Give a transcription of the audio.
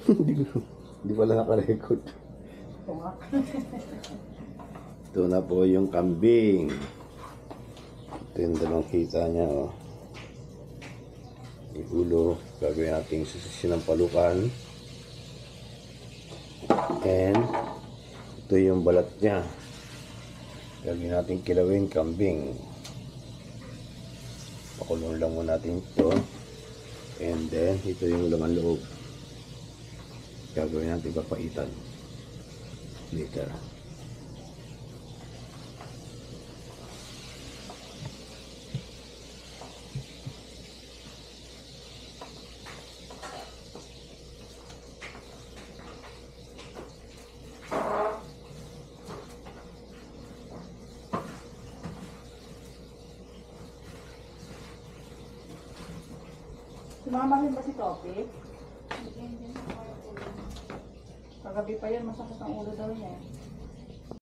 Hindi pala naka-record. Ito na po yung kambing. Ito yung dalawang kita niya, oh. Yung ulo, gagawin natin sinampalukan. And ito yung balat niya. Gagawin natin kilawin kambing. Pakulong lang muna natin ito. And then, ito yung laman loob. Gagawin natin papaitan. Later. Sumama rin ba si Topic? Kagabi pa yan, masakit ang ulo daw niya.